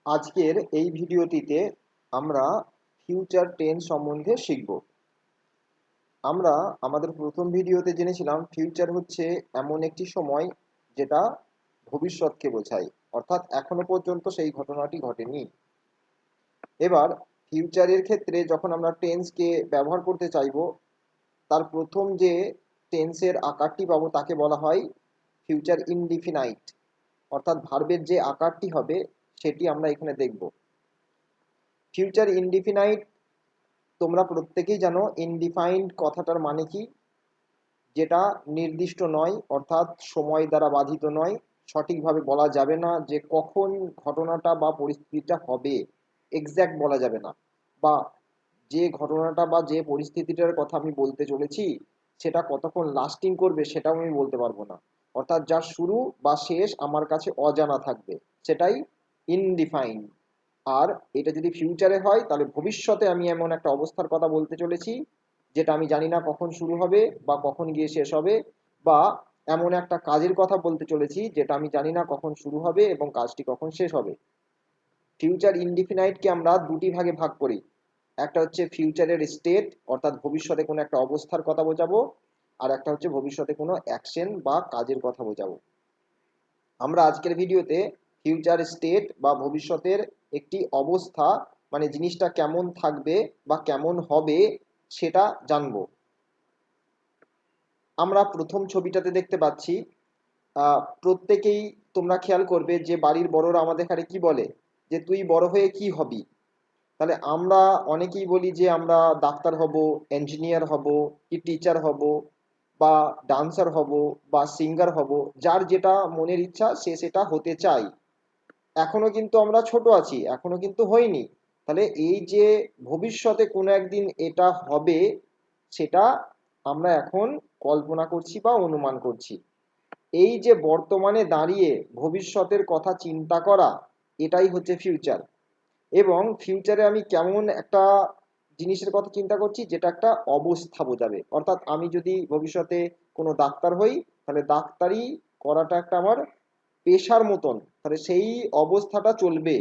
আজকের এই ভিডিওটিতে আমরা ফিউচার টেন্স সম্বন্ধে শিখব। আমরা আমাদের প্রথম ভিডিওতে জেনেছিলাম ফিউচার হচ্ছে এমন একটি সময় যেটা ভবিষ্যৎকে বোঝায়, অর্থাৎ এখনো পর্যন্ত সেই ঘটনাটি ঘটেনি। এবার ফিউচারের ক্ষেত্রে যখন আমরা টেন্সকে ব্যবহার করতে চাইব, তার প্রথম যে টেন্সের আকারটি পাবো তাকে বলা হয় ফিউচার ইনডিফিনাইট, অর্থাৎ ভার্বের যে আকারটি হবে সেটি আমরা এখানে দেখব। ফিউচার ইনডিফিনাইট তোমরা প্রত্যেকেই জানো ইনডিফাইন্ড কথাটার মানে কি, যেটা নির্দিষ্ট নয়, অর্থাৎ সময় দ্বারা বাধিত নয়, সঠিকভাবে বলা যাবে না যে কখন ঘটনাটা বা পরিস্থিতিটা হবে, এক্স্যাক্ট বলা যাবে না, বা যে ঘটনাটা বা যে পরিস্থিতিটার কথা আমি বলতে চলেছি সেটা কতক্ষণ লাস্টিং করবে সেটাও আমি বলতে পারবো না, অর্থাৎ যার শুরু বা শেষ আমার কাছে অজানা থাকবে, সেটাই ইনডিফাইন্ড। আর এটা যদি ফিউচারে হয় তাহলে ভবিষ্যতে আমি এমন একটা অবস্থার কথা বলতে চলেছি যেটা আমি জানি না কখন শুরু হবে বা কখন গিয়ে শেষ হবে, বা এমন একটা কাজের কথা বলতে চলেছি যেটা আমি জানি না কখন শুরু হবে এবং কাজটি কখন শেষ হবে। ফিউচার ইনডিফিনাইটকে আমরা দুটি ভাগে ভাগ করি। একটা হচ্ছে ফিউচারের স্টেট, অর্থাৎ ভবিষ্যতে কোনো একটা অবস্থার কথা বোঝাবো, আর একটা হচ্ছে ভবিষ্যতে কোনো অ্যাকশন বা কাজের কথা বোঝাবো। আমরা আজকের ভিডিওতে ফিউচার স্টেট বা ভবিষ্যতের একটি অবস্থা, মানে জিনিসটা কেমন থাকবে বা কেমন হবে সেটা জানবো। আমরা প্রথম ছবিটাতে দেখতে পাচ্ছি, প্রত্যেকেই তোমরা খেয়াল করবে যে বাড়ির বড়রা আমাদের এখানে কি বলে, যে তুই বড় হয়ে কি হবি। তাহলে আমরা অনেকেই বলি যে আমরা ডাক্তার হব, ইঞ্জিনিয়ার হব, কি টিচার হব, বা ডান্সার হব, বা সিঙ্গার হব। যার যেটা মনের ইচ্ছা সে সেটা হতে চায়। এখনো কিন্তু আমরা ছোট আছি, এখনো কিন্তু হয়নি। তাহলে এই যে ভবিষ্যতে কোনো একদিন এটা হবে, সেটা আমরা এখন কল্পনা করছি বা অনুমান করছি। এই যে বর্তমানে দাঁড়িয়ে ভবিষ্যতের কথা চিন্তা করা, এটাই হচ্ছে ফিউচার। এবং ফিউচারে আমি কেমন একটা জিনিসের কথা চিন্তা করছি যেটা একটা অবস্থা বোঝাবে, অর্থাৎ আমি যদি ভবিষ্যতে কোনো ডাক্তার হই তাহলে ডাক্তারি করাটা একটা আমার পেশার মতন, তাহলে সেই অবস্থাটা চলবে।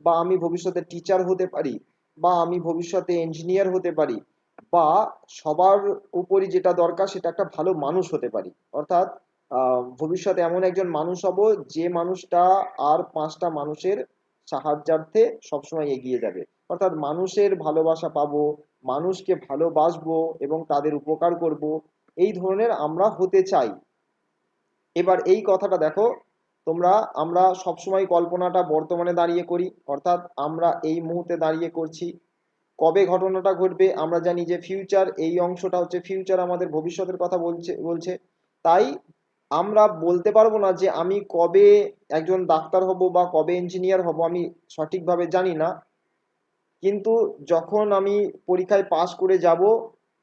বা আমি ভবিষ্যতে টিচার হতে পারি, বা আমি ভবিষ্যতে ইঞ্জিনিয়ার হতে পারি, বা সবার উপরই যেটা দরকার সেটা একটা ভালো মানুষ হতে পারি। অর্থাৎ ভবিষ্যতে এমন একজন মানুষ হব যে মানুষটা আর পাঁচটা মানুষের সাহায্যার্থে সবসময় এগিয়ে যাবে, অর্থাৎ মানুষের ভালোবাসা পাবো, মানুষকে ভালোবাসবো এবং তাদের উপকার করব, এই ধরনের আমরা হতে চাই। এবার এই কথাটা দেখো, আমরা সবসময় কল্পনাটা বর্তমানে দাঁড়িয়ে করি, অর্থাৎ আমরা এই মুহূর্তে দাঁড়িয়ে করছি। কবে ঘটনাটা ঘটবে আমরা জানি যে ফিউচার, এই অংশটা হচ্ছে ফিউচার, আমাদের ভবিষ্যতের কথা বলছে। তাই আমরা বলতে পারবো না যে আমি কবে একজন ডাক্তার হব বা কবে ইঞ্জিনিয়ার হব, আমি সঠিকভাবে জানি না। কিন্তু যখন আমি পরীক্ষায় পাশ করে যাব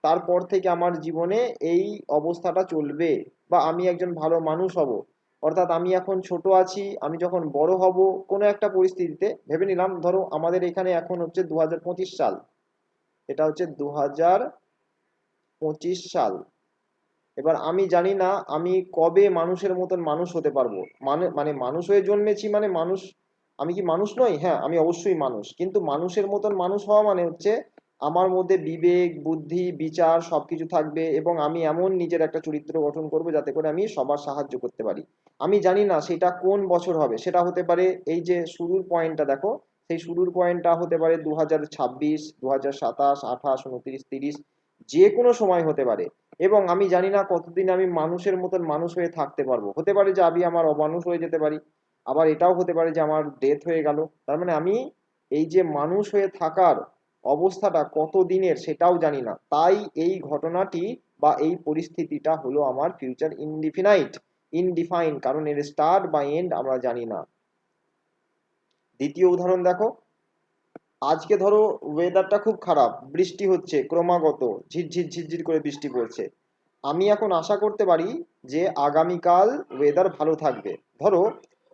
তারপর থেকে আমার জীবনে এই অবস্থাটা চলবে, বা আমি একজন ভালো মানুষ হব। অর্থাৎ আমি এখন ছোট আছি, আমি যখন বড় হব কোনো একটা পরিস্থিতিতে, ভেবে নিলাম ধরো আমাদের এখানে এখন হচ্ছে 2025 সাল, এটা হচ্ছে 2025 সাল। এবার আমি জানি না আমি কবে মানুষের মতন মানুষ হতে পারবো, মানে মানে মানুষ হয়ে জন্মেছি মানে মানুষ, আমি কি মানুষ নই? হ্যাঁ, আমি অবশ্যই মানুষ, কিন্তু মানুষের মতন মানুষ হওয়া মানে হচ্ছে আমার মধ্যে বিবেক, বুদ্ধি, বিচার সবকিছু থাকবে, এবং আমি এমন নিজের একটা চরিত্র গঠন করবো যাতে করে আমি সবার সাহায্য করতে পারি। আমি জানি না সেটা কোন বছর হবে, সেটা হতে পারে, এই যে শুরুর পয়েন্টটা দেখো, সেই শুরুর পয়েন্টটা হতে পারে 2026, 2027, 28, 29, 30, যে কোনো সময় হতে পারে। এবং আমি জানি না কতদিন আমি মানুষের মতন মানুষ হয়ে থাকতে পারবো, হতে পারে যে আমি আমার অমানুষ হয়ে যেতে পারি, আবার এটাও হতে পারে যে আমার ডেথ হয়ে গেল। তার মানে আমি এই যে মানুষ হয়ে থাকার অবস্থাটা কত দিনের সেটাও জানি না। তাই এই ঘটনাটি বা এই পরিস্থিতিটা হলো আমার ফিউচার ইনডিফিনাইট, ইনডিফাইন, কারণ এর স্টার্ট বা এন্ড আমরা জানি না। দ্বিতীয় উদাহরণ দেখো, আজকে ধরো ওয়েদারটা খুব খারাপ, বৃষ্টি হচ্ছে ক্রমাগত, ঝিরঝির ঝিরঝির করে বৃষ্টি পড়ছে। আমি এখন আশা করতে পারি যে আগামীকাল ওয়েদার ভালো থাকবে। ধরো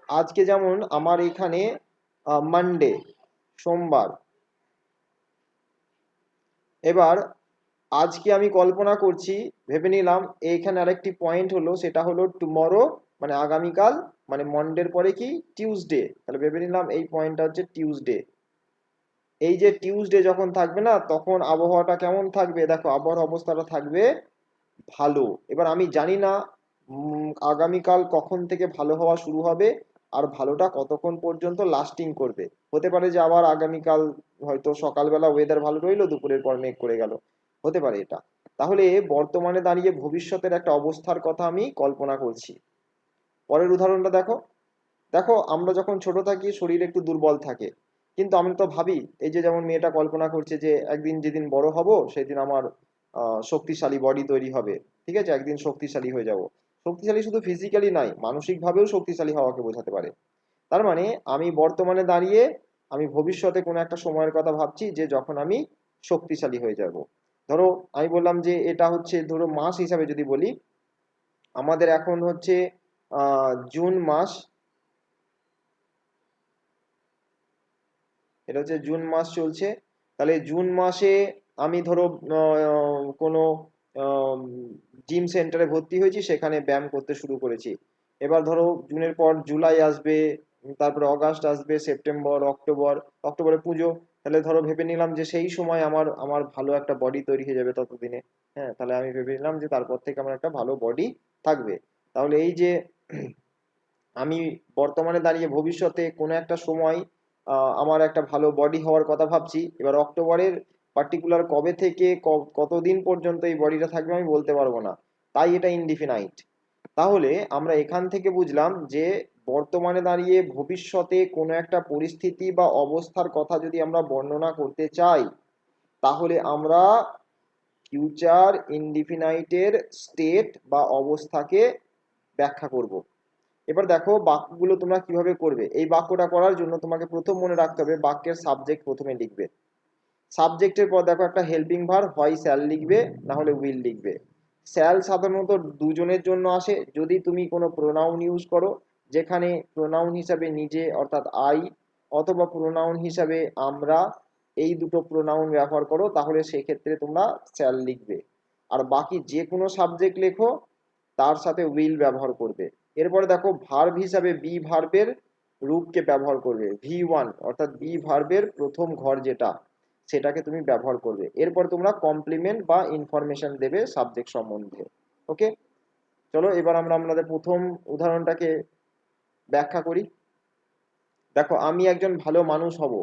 আজকে যেমন আমার এখানে মানডে, সোমবার। এবার আজকে আমি কল্পনা করছি, ভেবে নিলাম এইখানে আরেকটি পয়েন্ট হলো, সেটা হলো টুমরো মানে আগামীকাল, মানে মন্ডের পরে কি টিউসডে, তাহলে ভেবে নিলাম এই পয়েন্টটা হচ্ছে টিউসডে। এই যে টিউসডে যখন থাকবে না, তখন আবহাওয়াটা কেমন থাকবে? দেখো আবহাওয়ার অবস্থাটা থাকবে ভালো। এবার আমি জানি না আগামীকাল কখন থেকে ভালো হওয়া শুরু হবে আর ভালোটা কতক্ষণ পর্যন্ত লাস্টিং করবে। হতে পারে যে আবার আগামীকাল হয়তো সকালবেলা ওয়েদার ভালো রইলো, দুপুরের পর মেঘ করে গেল, হতে পারে এটা। তাহলে বর্তমানে দাঁড়িয়ে ভবিষ্যতের একটা অবস্থার কথা আমি কল্পনা করছি। পরের উদাহরণটা দেখো। দেখো আমরা যখন ছোট থাকি শরীর একটু দুর্বল থাকে, কিন্তু আমি তো ভাবি, এই যে যেমন মেয়েটা কল্পনা করছে যে একদিন যেদিন বড় হব সেদিন আমার শক্তিশালী বডি তৈরি হবে। ঠিক আছে, একদিন শক্তিশালী হয়ে যাব। শক্তিশালী শুধু ফিজিক্যালি নয়, মানসিকভাবেও শক্তিশালী হওয়াকে বোঝাতে পারে। তার মানে আমি বর্তমানে দাঁড়িয়ে আমি ভবিষ্যতে কোনো একটা সময়ের কথা ভাবছি যে যখন আমি শক্তিশালী হয়ে যাব। ধরো আমি বললাম যে এটা হচ্ছে, ধরো মাস হিসাবে যদি বলি, আমাদের এখন হচ্ছে জুন মাস। এটা হচ্ছে জুন মাস চলছে। তাহলে জুন মাসে আমি ধরো কোনো জিম সেন্টারে ভর্তি হয়েছি, সেখানে ব্যায়াম করতে শুরু করেছি। এবার ধরো জুনের পর জুলাই আসবে, তারপরে অগাস্ট আসবে, সেপ্টেম্বর, অক্টোবর, অক্টোবরে পুজো। তাহলে ধরো ভেবে নিলাম যে সেই সময় আমার আমার ভালো একটা বডি তৈরি হয়ে যাবে ততদিনে। হ্যাঁ, তাহলে আমি ভেবে নিলাম যে তারপর থেকে আমার একটা ভালো বডি থাকবে। তাহলে এই যে আমি বর্তমানে দাঁড়িয়ে ভবিষ্যতে কোনো একটা সময় আমার একটা ভালো বডি হওয়ার কথা ভাবছি। এবার অক্টোবরের পার্টিকুলার কবে থেকে কতদিন পর্যন্ত এই বডিটা থাকবে আমি বলতে পারবো না, তাই এটা ইনডিফিনাইট। তাহলে আমরা এখান থেকে বুঝলাম যে বর্তমানে দাঁড়িয়ে ভবিষ্যতে কোনো একটা পরিস্থিতি বা অবস্থার কথা যদি আমরা বর্ণনা করতে চাই, তাহলে আমরা ফিউচার ইনডিফিনাইটের স্টেট বা অবস্থাকে ব্যাখ্যা করব। এবার দেখো বাক্যগুলো তোমরা কিভাবে করবে। এই বাক্যটা করার জন্য তোমাকে প্রথম মনে রাখতে হবে বাক্যের সাবজেক্ট প্রথমে লিখবে। সাবজেক্টের পর দেখো একটা হেল্পিং ভার্ব, হয় শ্যাল লিখবে না হলে উইল লিখবে। শ্যাল সাধারণত দুজনের জন্য আসে যদি তুমি কোনো প্রোনাউন ইউজ করো, যেখানে প্রোনাউন হিসাবে নিজে অর্থাৎ আই, অথবা প্রোনাউন হিসাবে আমরা, এই দুটো প্রোনাউন ব্যবহার করো, তাহলে সেক্ষেত্রে তোমরা শ্যাল লিখবে। আর বাকি যে কোনো সাবজেক্ট লেখো তার সাথে উইল ব্যবহার করবে। এরপরে দেখো ভার্ব হিসাবে বি ভার্বের রূপকে ব্যবহার করবে, V1 অর্থাৎ বি ভার্বের প্রথম ঘর যেটা, সেটাকে তুমি ব্যবহার করবে। এরপর তোমরা কমপ্লিমেন্ট বা ইনফরমেশন দেবে সাবজেক্ট সম্বন্ধে। ওকে, চলো এবার আমরা আমাদের প্রথম উদাহরণটাকে ব্যাখ্যা করি। দেখো আমি একজন ভালো মানুষ হব,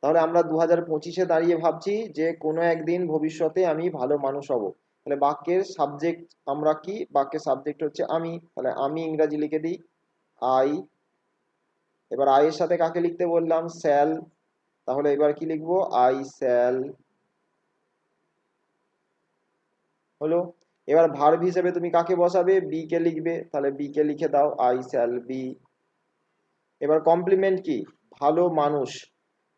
তাহলে আমরা 2025-এ দাঁড়িয়ে ভাবছি যে কোনো একদিন ভবিষ্যতে আমি ভালো মানুষ হব। তাহলে বাক্যের সাবজেক্ট আমরা কি, বাক্যের সাবজেক্ট হচ্ছে আমি, তাহলে আমি ইংরাজি লিখে দিই আই। এবার আই এর সাথে কাকে লিখতে বললাম? শ্যাল। তাহলে এবার কি লিখবো? I shall. হলো। এবার ভার্ব হিসেবে তুমি কাকে বসাবে? বি কে লিখবে, তাহলে বি কে লিখে দাও আই শ্যাল বি। এবার কমপ্লিমেন্ট কি? ভালো মানুষ।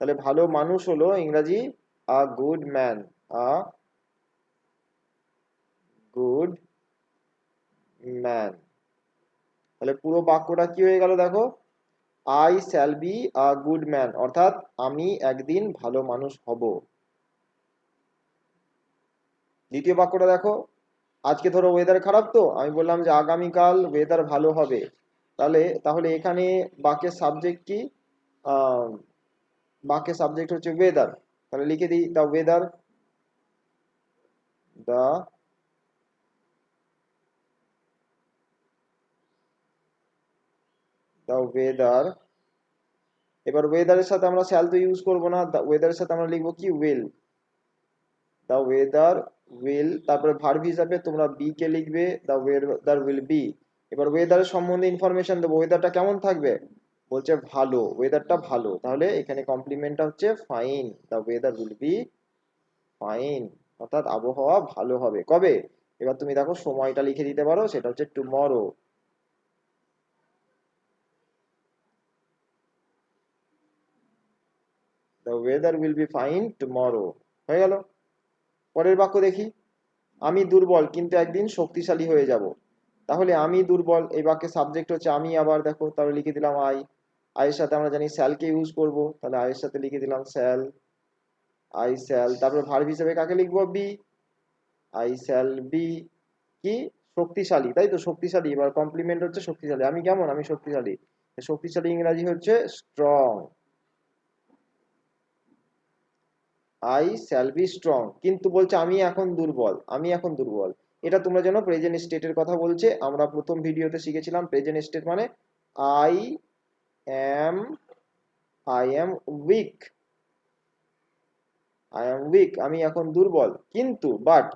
তাহলে ভালো মানুষ হলো ইংরাজি a good man. A good man. তাহলে পুরো বাক্যটা কি হয়ে গেল দেখো, I shall be a good man, অর্থাৎ আমি একদিন ভালো মানুষ হব। দ্বিতীয় বাক্যটা দেখো, আজকে ধরো ওয়েদার খারাপ, তো আমি বললাম যে আগামীকাল ওয়েদার ভালো হবে। তাহলে তাহলে এখানে বাক্যের সাবজেক্ট কি? আহ বাক্যের সাবজেক্ট হচ্ছে ওয়েদার। তাহলে লিখে দিই the weather. The the weather. এবার ওয়েদারের সাথে আমরা শ্যাল তো ইউজ করবো না, দ্য ওয়েদারের সাথে আমরা লিখবো কি? উইল। The weather will. তারপরে ভার্ব হিসাবে তোমরা বি কে লিখবে দ্য ওয়েদার উইল বি। এবার ওয়েদারের সম্বন্ধে ইনফরমেশন দেবো, ওয়েদারটা কেমন থাকবে? বলছে ভালো, ওয়েদারটা ভালো, তাহলে এখানে কমপ্লিমেন্টটা হচ্ছে fine. The weather will be fine, অর্থাৎ আবহাওয়া ভালো হবে কবে? এবার তুমি দেখো সময়টা লিখে দিতে পারো, সেটা হচ্ছে tomorrow. The weather will be fine tomorrow. হয়ে গেল। পরের বাক্য দেখি, আমি দুর্বল কিন্তু একদিন শক্তিশালী হয়ে যাব। তাহলে আমি দুর্বল, এই বাক্যের সাবজেক্ট হচ্ছে আমি, আবার দেখো তাহলে লিখে দিলাম আই। আয়ের সাথে আমরা জানি শ্যালকে ইউজ করব, তাহলে আয়ের সাথে লিখে দিলাম শ্যাল। I shall. তারপরে ভার্ব হিসেবে কাকে লিখবো? বি। আই শ্যাল বি কি? শক্তিশালী, তাই তো, শক্তিশালী। এবার কমপ্লিমেন্ট হচ্ছে শক্তিশালী। আমি কেমন? আমি শক্তিশালী। শক্তিশালী ইংরাজি হচ্ছে strong. I shall be strong. কিন্তু বলছে আমি এখন দুর্বল, আমি এখন দুর্বল। এটা তোমরা জানো প্রেজেন্ট স্টেটের কথা বলছে। আমরা প্রথম ভিডিওতে শিখেছিলাম প্রেজেন্ট স্টেট মানে I am, I am weak, I am weak, আমি এখন দুর্বল। কিন্তু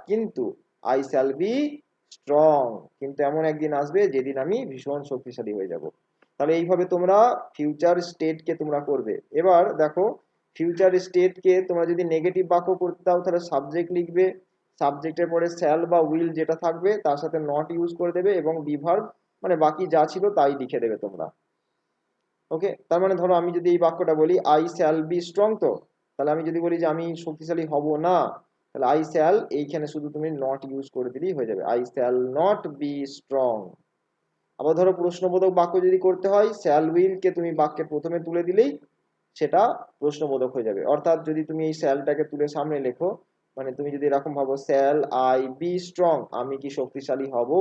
কিন্তু আই শ্যাল বি স্ট্রং, কিন্তু এমন একদিন আসবে যেদিন আমি ভীষণ শক্তিশালী হয়ে যাব। তাহলে এইভাবে তোমরা ফিউচার স্টেটকে তোমরা করবে। এবার দেখো, ফিউচার স্টেটকে তোমরা যদি নেগেটিভ বাক্য করতে দাও তাহলে সাবজেক্ট লিখবে, সাবজেক্টের পরে শ্যাল বা উইল যেটা থাকবে তার সাথে নট ইউজ করে দেবে এবং বিভার্ব মানে বাকি যা ছিল তাই লিখে দেবে তোমরা। ওকে, তার মানে ধরো আমি যদি এই বাক্যটা বলি আই শ্যাল বি স্ট্রং, তো তাহলে আমি যদি বলি যে আমি শক্তিশালী হব না, তাহলে আই শ্যাল এইখানে শুধু তুমি নট ইউজ করে দিলেই হয়ে যাবে, I shall not be strong. আবার ধরো প্রশ্নবোধক বাক্য যদি করতে হয়, শ্যাল উইল কে তুমি বাক্যের প্রথমে তুলে দিলেই সেটা প্রশ্নবোধক হয়ে যাবে। অর্থাৎ যদি তুমি এই শ্যালটাকে তুলে সামনে লেখো, মানে তুমি যদি এরকম ভাবো শ্যাল আই বি স্ট্রং, আমি কি শক্তিশালী হব,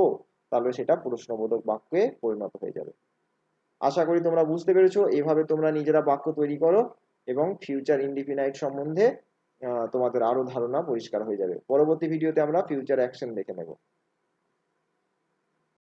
তাহলে সেটা প্রশ্নবোধক বাক্যে পরিণত হয়ে যাবে। আশা করি তোমরা বুঝতে পেরেছো। এভাবে তোমরা নিজেরা বাক্য তৈরি করো এবং ফিউচার ইনডিফিনাইট সম্বন্ধে তোমাদের আরো ধারণা পরিষ্কার হয়ে যাবে। পরবর্তী ভিডিওতে আমরা ফিউচার অ্যাকশন দেখে নেব।